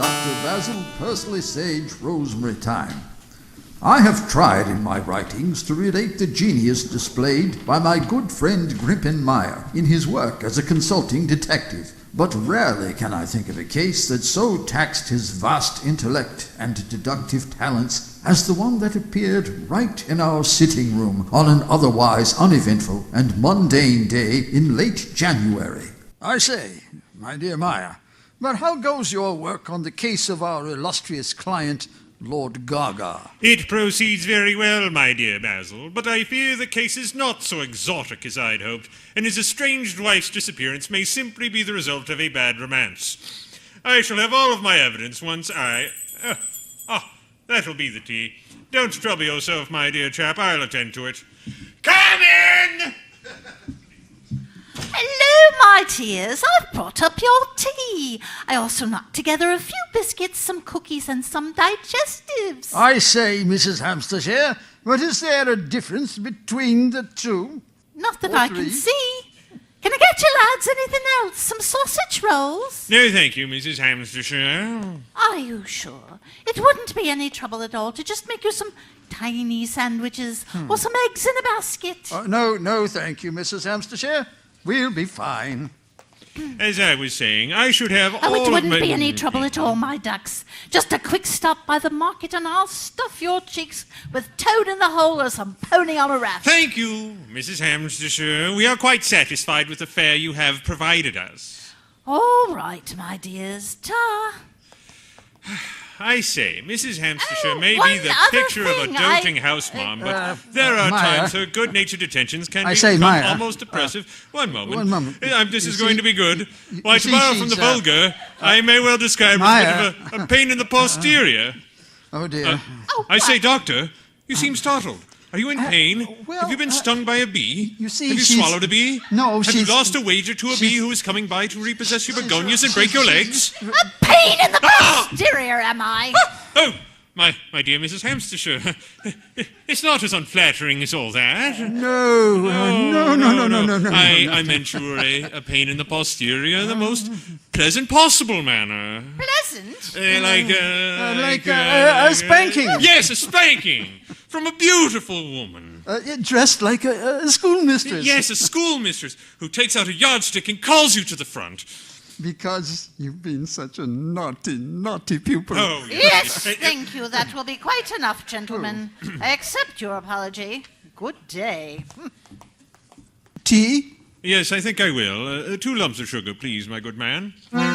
Dr. Basil Pursley Sage Rosemary Thyme. I have tried in my writings to relate the genius displayed by my good friend Gripen Meyer in his work as a consulting detective, but rarely can I think of a case that so taxed his vast intellect and deductive talents as the one that appeared right in our sitting room on an otherwise uneventful and mundane day in late January. I say, my dear Meyer, but how goes your work on the case of our illustrious client, Lord Gaga? It proceeds very well, my dear Basil, but I fear the case is not so exotic as I'd hoped, and his estranged wife's disappearance may simply be the result of a bad romance. I shall have all of my evidence once that'll be the tea. Don't trouble yourself, my dear chap. I'll attend to it. Come in! Hello, my dears. I've brought up your tea. I also knocked together a few biscuits, some cookies, and some digestives. I say, Mrs. Hampshire, but is there a difference between the two? Not that I can see. Can I get you lads anything else? Some sausage rolls? No, thank you, Mrs. Hampshire. Are you sure? It wouldn't be any trouble at all to just make you some tiny sandwiches or some eggs in a basket. No, thank you, Mrs. Hampshire. We'll be fine. As I was saying, I should have all of my... it wouldn't be any trouble at all, my ducks. Just a quick stop by the market and I'll stuff your cheeks with toad in the hole or some pony on a raft. Thank you, Mrs. Hampshire. We are quite satisfied with the fare you have provided us. All right, my dears. Ta. I say, Mrs. Hampshire may be the picture of a doting house mom, but there are times her good-natured attentions can become almost oppressive. One moment. This is going to be good. Why, to borrow from the vulgar, I may well describe it as a bit of a pain in the posterior. Oh, dear. I say, doctor, you seem startled. Are you in pain? Have you been stung by a bee? You see, have you swallowed a bee? No, Have you lost a wager to a bee who is coming by to repossess your begonias and break your legs? A pain in the posterior, am I? Oh, my dear Mrs. Hampshire, it's not as unflattering as all that. No. I meant you were a pain in the posterior in the most pleasant possible manner. Pleasant? Like a spanking. Yes, a spanking. From a beautiful woman. Dressed like a schoolmistress. Yes, a schoolmistress who takes out a yardstick and calls you to the front. Because you've been such a naughty pupil. Oh, yes, thank you. That will be quite enough, gentlemen. I accept your apology. Good day. Tea? Yes, I think I will. 2 lumps of sugar, please, my good man. I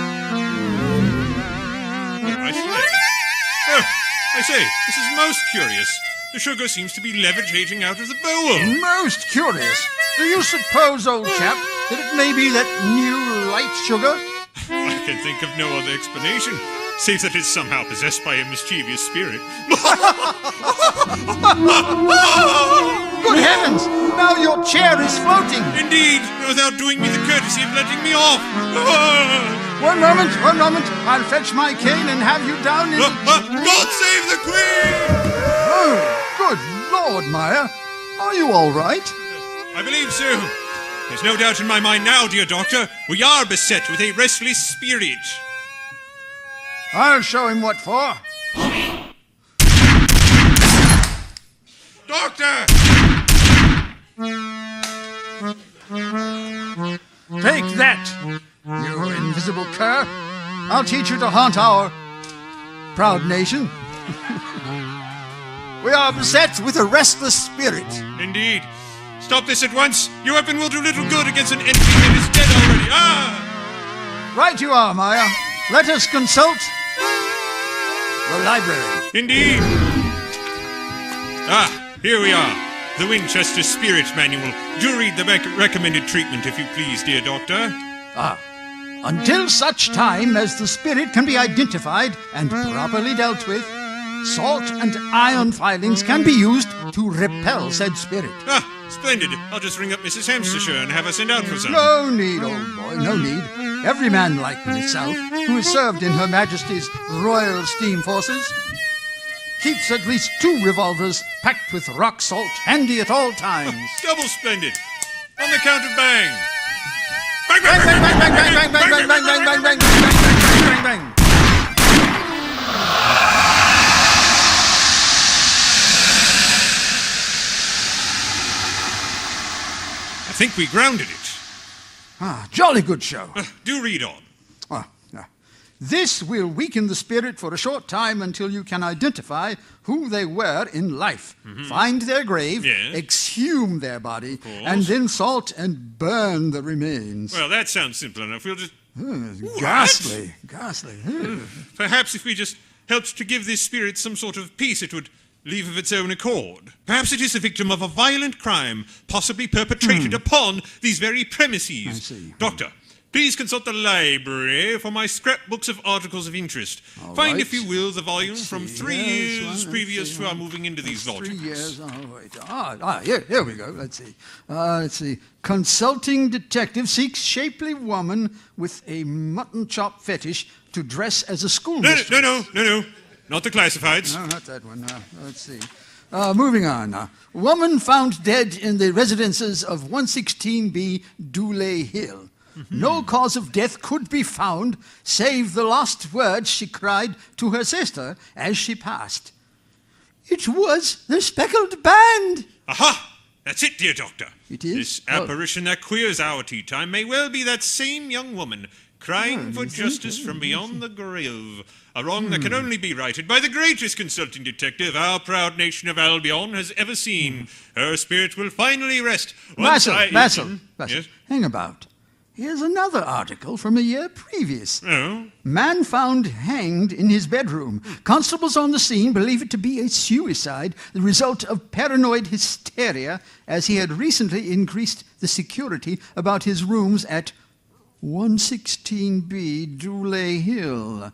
say, this is most curious. The sugar seems to be levitating out of the bowl. Most curious. Do you suppose, old chap, that it may be that new light sugar? I can think of no other explanation, save that it's somehow possessed by a mischievous spirit. Good heavens! Now your chair is floating! Indeed, without doing me the courtesy of letting me off. One moment. I'll fetch my cane and have you down in... God save the Queen! Oh, good Lord, Meyer. Are you all right? I believe so. There's no doubt in my mind now, dear doctor. We are beset with a restless spirit. I'll show him what for. Doctor! Take that, you invisible cur. I'll teach you to haunt our proud nation. We are beset with a restless spirit. Indeed. Stop this at once. Your weapon will do little good against an entity that is dead already. Right you are, Meyer. Let us consult the library. Indeed. Here we are. The Winchester Spirit Manual. Do read the recommended treatment, if you please, dear doctor. Until such time as the spirit can be identified and properly dealt with, salt and iron filings can be used to repel said spirit. Splendid. I'll just ring up Mrs. Hampshire and have her send out for some. No need, old boy, no need. Every man like myself, who has served in Her Majesty's Royal Steam Forces, keeps at least 2 revolvers packed with rock salt handy at all times. Double splendid. On the count of bang. Bang, bang, bang, bang, bang, bang, bang, bang, bang, bang, bang, bang, bang, bang, bang, bang. think we grounded it. Jolly good show. Do read on. This will weaken the spirit for a short time until you can identify who they were in life. Find their grave, exhume their body, and then salt and burn the remains. Well, that sounds simple enough. We'll just... Ghastly. Perhaps if we just helped to give this spirit some sort of peace, it would leave of its own accord. Perhaps it is the victim of a violent crime, possibly perpetrated upon these very premises. I see. Doctor, please consult the library for my scrapbooks of articles of interest. Find, if you will, the volume from 3 years previous to our moving into these lodgings. 3 years, here we go. Let's see. Consulting detective seeks shapely woman with a mutton chop fetish to dress as a schoolmistress. No. Not the classifieds. No, not that one. Let's see. Moving on. Woman found dead in the residences of 116B Duley Hill. No cause of death could be found, save the last words she cried to her sister as she passed. It was the speckled band. Aha! That's it, dear doctor. It is? This apparition that queers our tea time may well be that same young woman crying for justice from beyond the grave. A wrong that can only be righted by the greatest consulting detective our proud nation of Albion has ever seen. Her spirit will finally rest. Basil, hang about. Here's another article from a year previous. Oh? Man found hanged in his bedroom. Constables on the scene believe it to be a suicide, the result of paranoid hysteria, as he had recently increased the security about his rooms at 116B Duley Hill.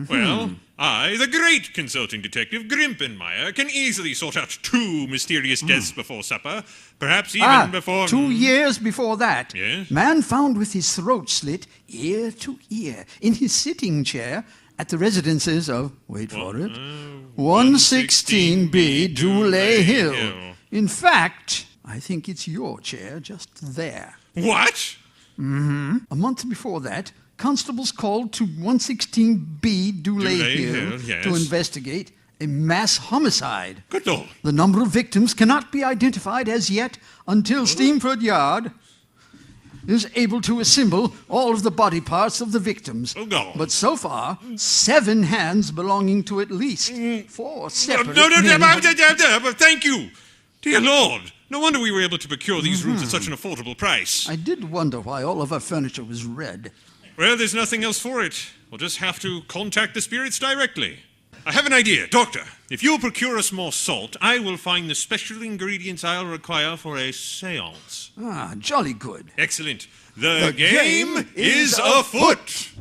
Well, I, the great consulting detective Grimpenmeyer, can easily sort out 2 mysterious deaths before supper, perhaps even before... 2 years before that. Yes? Man found with his throat slit, ear to ear, in his sitting chair at the residences of, wait for it, 116B Duley Hill. In fact, I think it's your chair just there. What? A month before that, constables called to 116B Duley Hill to investigate a mass homicide. Good Lord. The number of victims cannot be identified as yet until Steamford Yard is able to assemble all of the body parts of the victims. Oh, God. But so far, 7 hands belonging to at least 4 separate but thank you. Dear Lord, no wonder we were able to procure these rooms at such an affordable price. I did wonder why all of our furniture was red. Well, there's nothing else for it. We'll just have to contact the spirits directly. I have an idea. Doctor, if you'll procure us more salt, I will find the special ingredients I'll require for a séance. Jolly good. Excellent. The game is afoot.